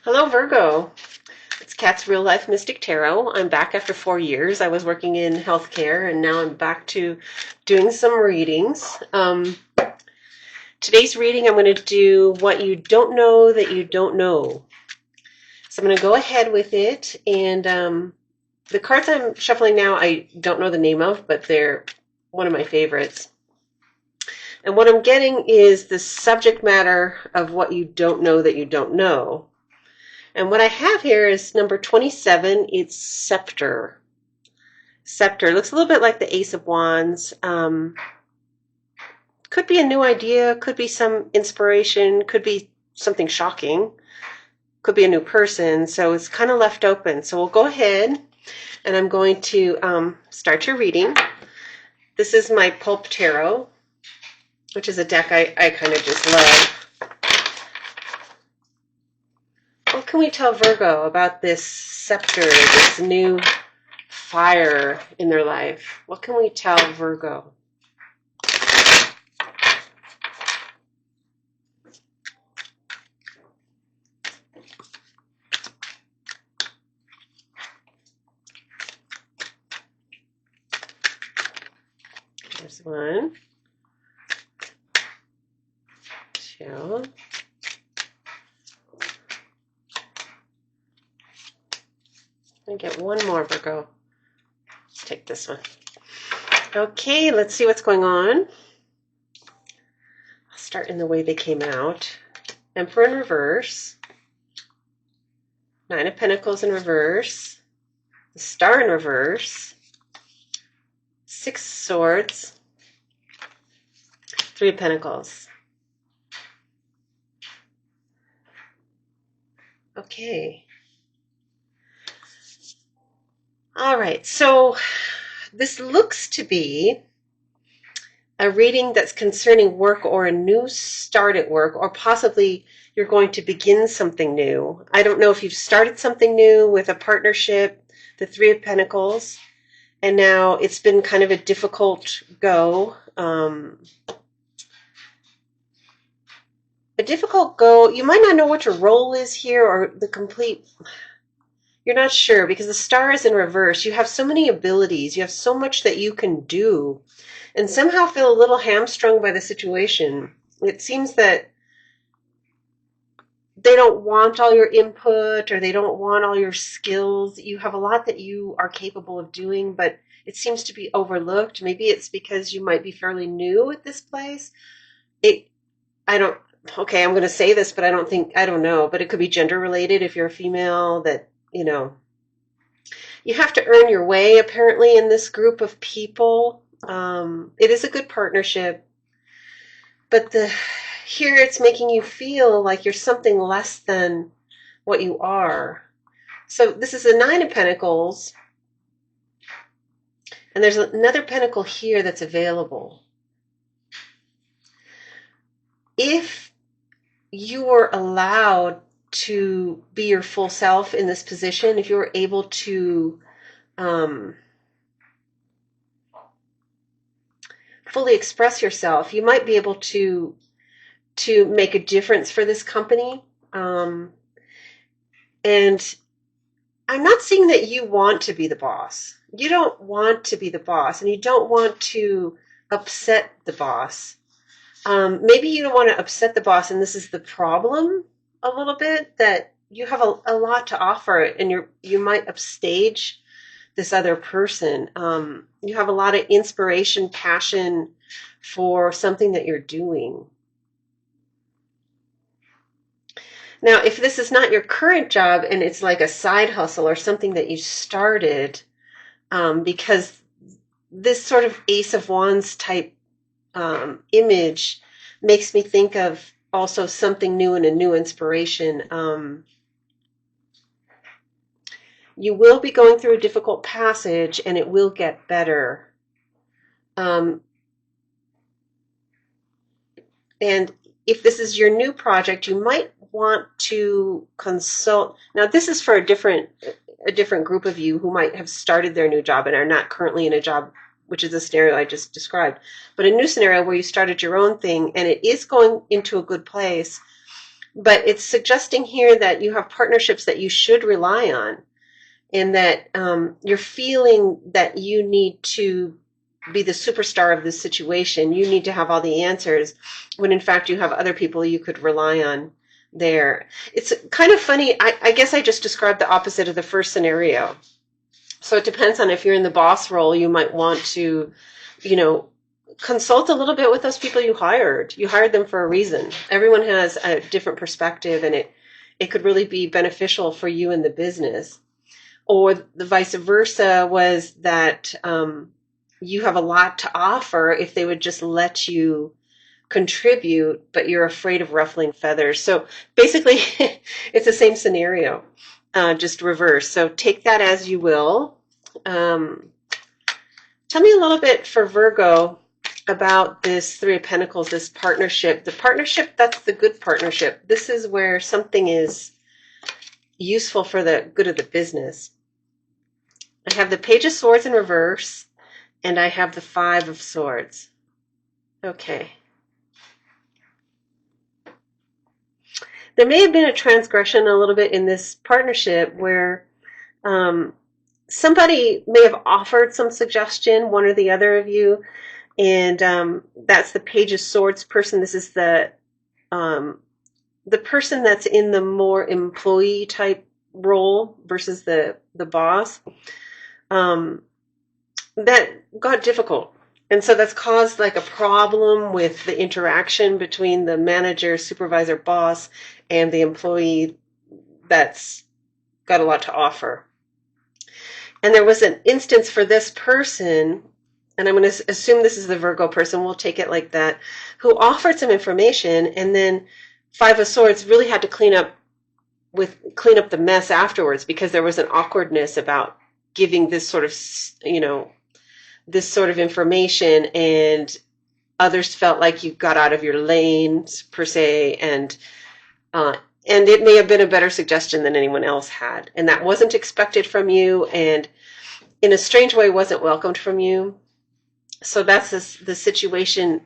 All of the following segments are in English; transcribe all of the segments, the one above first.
Hello, Virgo. It's Kat's Real Life Mystic Tarot. I'm back after 4 years. I was working in healthcare, and now I'm back to doing some readings. Today's reading, I'm going to do what you don't know that you don't know. So I'm going to go ahead with it, and the cards I'm shuffling now, I don't know the name of, but they're one of my favorites. And what I'm getting is the subject matter of what you don't know that you don't know. And what I have here is number 27. It's Scepter. Scepter looks a little bit like the Ace of Wands. Could be a new idea, could be some inspiration, could be something shocking, could be a new person. So it's kind of left open. So we'll go ahead and I'm going to start your reading. This is my PULP Tarot, which is a deck I kind of just love. What can we tell Virgo about this scepter, this new fire in their life? What can we tell Virgo? There's one, two. I'm going to get one more, Virgo. Let's take this one. Okay, let's see what's going on. I'll start in the way they came out. Emperor in reverse. Nine of Pentacles in reverse. The Star in reverse. Six of Swords. Three of Pentacles. Okay. All right, so this looks to be a reading that's concerning work or a new start at work, or possibly you're going to begin something new. I don't know if you've started something new with a partnership, the Three of Pentacles, and now it's been kind of a difficult go. A difficult go. You might not know what your role is here or the complete... You're not sure because the Star is in reverse. You have so many abilities. You have so much that you can do and somehow feel a little hamstrung by the situation. It seems that they don't want all your input or they don't want all your skills. You have a lot that you are capable of doing, but it seems to be overlooked. Maybe it's because you might be fairly new at this place. I'm going to say this, but I don't know, but it could be gender related if you're a female that, you have to earn your way apparently in this group of people. It is a good partnership, but here it's making you feel like you're something less than what you are. So this is a Nine of Pentacles, and there's another pentacle here that's available. If you were allowed to be your full self in this position, if you were able to fully express yourself, you might be able to make a difference for this company. And I'm not seeing that you want to be the boss. You don't want to be the boss, and you don't want to upset the boss. Maybe you don't want to upset the boss, and this is the problem a little bit, that you have a lot to offer, and you might upstage this other person. You have a lot of inspiration, passion for something that you're doing. Now, if this is not your current job and it's like a side hustle or something that you started, because this sort of Ace of Wands type image makes me think of also something new and a new inspiration. You will be going through a difficult passage and it will get better. And if this is your new project, you might want to consult. Now, this is for a different group of you who might have started their new job and are not currently in a job, which is the scenario I just described. But a new scenario where you started your own thing and it is going into a good place, But it's suggesting here that you have partnerships that you should rely on, and that you're feeling that you need to be the superstar of this situation. You need to have all the answers, when in fact you have other people you could rely on there. It's kind of funny. I guess I just described the opposite of the first scenario. So it depends on if you're in the boss role, you might want to, you know, consult a little bit with those people you hired. You hired them for a reason. Everyone has a different perspective, and it could really be beneficial for you in the business. Or the vice versa was that you have a lot to offer if they would just let you contribute, but you're afraid of ruffling feathers. So basically, it's the same scenario, just reverse. So take that as you will. Tell me a little bit for Virgo about this Three of Pentacles, this partnership. The partnership, that's the good partnership. This is where something is useful for the good of the business. I have the Page of Swords in reverse, and I have the Five of Swords. Okay. There may have been a transgression a little bit in this partnership where somebody may have offered some suggestion, one or the other of you, and that's the Page of Swords person. This is the person that's in the more employee type role versus the boss. That got difficult. And so that's caused like a problem with the interaction between the manager, supervisor, boss, and the employee that's got a lot to offer. And there was an instance for this person, and I'm going to assume this is the Virgo person, we'll take it like that, who offered some information, and then Five of Swords really had to clean up the mess afterwards, because there was an awkwardness about giving this sort of, this sort of information, and others felt like you got out of your lanes per se, and it may have been a better suggestion than anyone else had, and that wasn't expected from you, and in a strange way wasn't welcomed from you. So that's the situation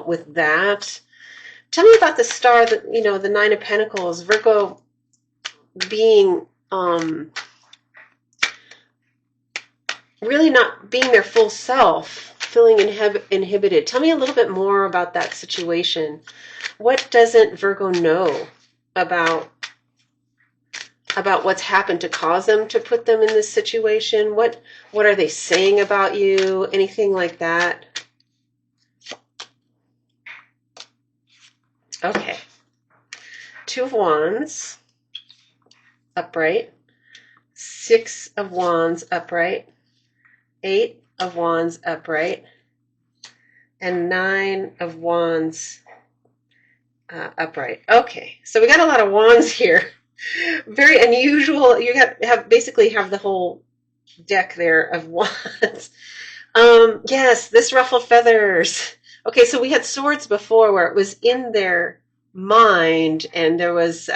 with that. Tell me about the Star, the Nine of Pentacles, Virgo being really not being their full self, feeling inhibited. Tell me a little bit more about that situation. What doesn't Virgo know about what's happened to cause them to put them in this situation? What are they saying about you? Anything like that? Okay. Two of Wands, upright. Six of Wands, upright. Eight of Wands, upright. And Nine of Wands, upright. Okay, so we got a lot of wands here. Very unusual. You basically have the whole deck there of wands. Yes, this ruffled feathers. Okay, so we had swords before where it was in their mind, and there was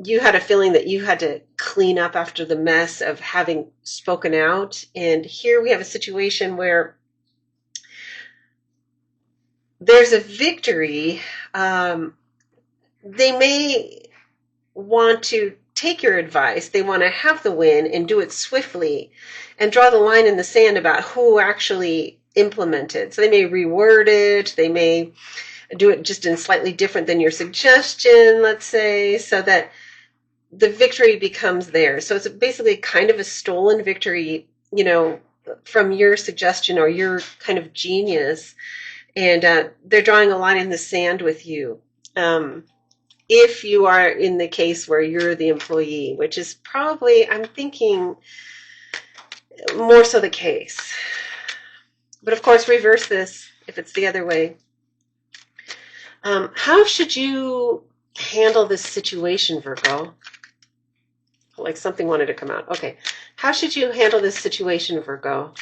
you had a feeling that you had to clean up after the mess of having spoken out. And here we have a situation where there's a victory. They may want to take your advice. They want to have the win and do it swiftly and draw the line in the sand about who actually implemented. So they may reword it. They may do it just in slightly different than your suggestion, let's say, so that the victory becomes theirs. So it's basically kind of a stolen victory, from your suggestion or your kind of genius. And they're drawing a line in the sand with you. If you are in the case where you're the employee, which is probably, I'm thinking, more so the case. But of course, reverse this if it's the other way. How should you handle this situation, Virgo? Like something wanted to come out. Okay. How should you handle this situation, Virgo?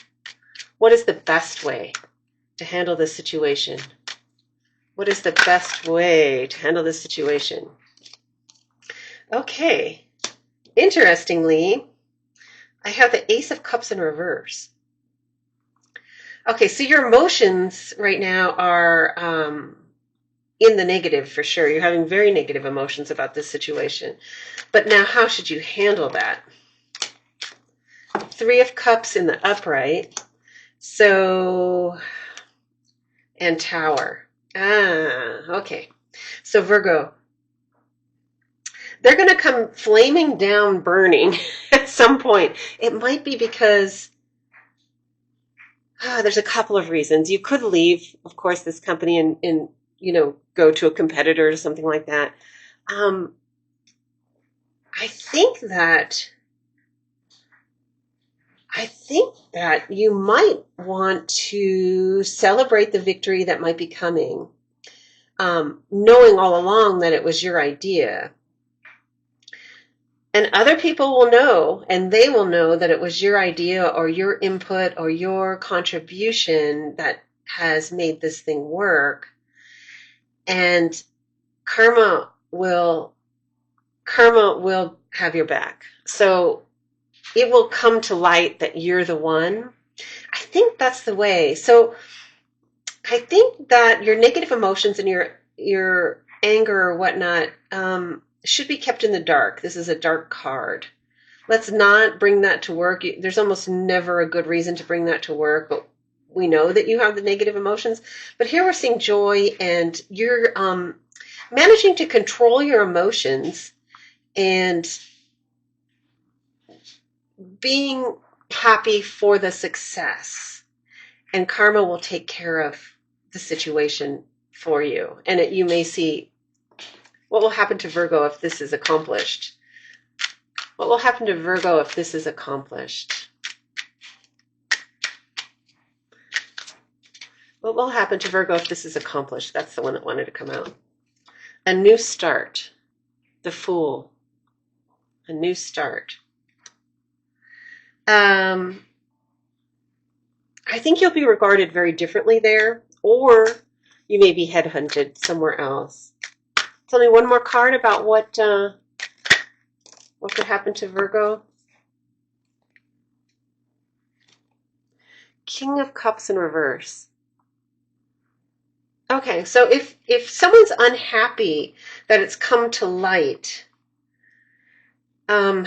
What is the best way to handle this situation? What is the best way to handle this situation? Okay. Interestingly, I have the Ace of Cups in reverse. Okay, so your emotions right now are in the negative for sure. You're having very negative emotions about this situation. But now how should you handle that? Three of Cups in the upright. So, and Tower. Okay. So Virgo, they're going to come flaming down, burning at some point. It might be because there's a couple of reasons. You could leave, of course, this company and go to a competitor or something like that. I think that you might want to celebrate the victory that might be coming, knowing all along that it was your idea. And other people will know, and they will know that it was your idea or your input or your contribution that has made this thing work. And karma will have your back. So it will come to light that you're the one. I think that's the way. So I think that your negative emotions and your anger or whatnot should be kept in the dark. This is a dark card. Let's not bring that to work. There's almost never a good reason to bring that to work, but we know that you have the negative emotions. But here we're seeing joy, and you're managing to control your emotions and being happy for the success. And karma will take care of the situation for you. And you may see what will happen to Virgo if this is accomplished. What will happen to Virgo if this is accomplished? What will happen to Virgo if this is accomplished? That's the one that wanted to come out. A new start. The Fool. A new start. I think you'll be regarded very differently there, or you may be headhunted somewhere else. Tell me one more card about what could happen to Virgo. King of Cups in reverse. Okay, so if someone's unhappy that it's come to light about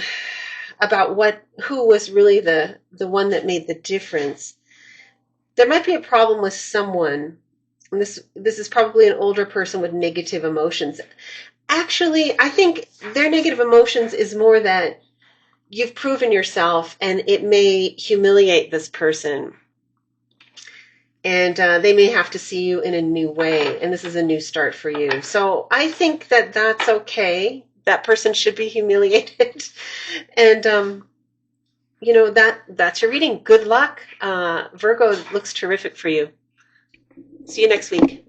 who was really the one that made the difference, there might be a problem with someone. And this is probably an older person with negative emotions. Actually, I think their negative emotions is more that you've proven yourself, and it may humiliate this person. And they may have to see you in a new way, and this is a new start for you. So I think that that's okay. That person should be humiliated. And, that's your reading. Good luck. Virgo looks terrific for you. See you next week.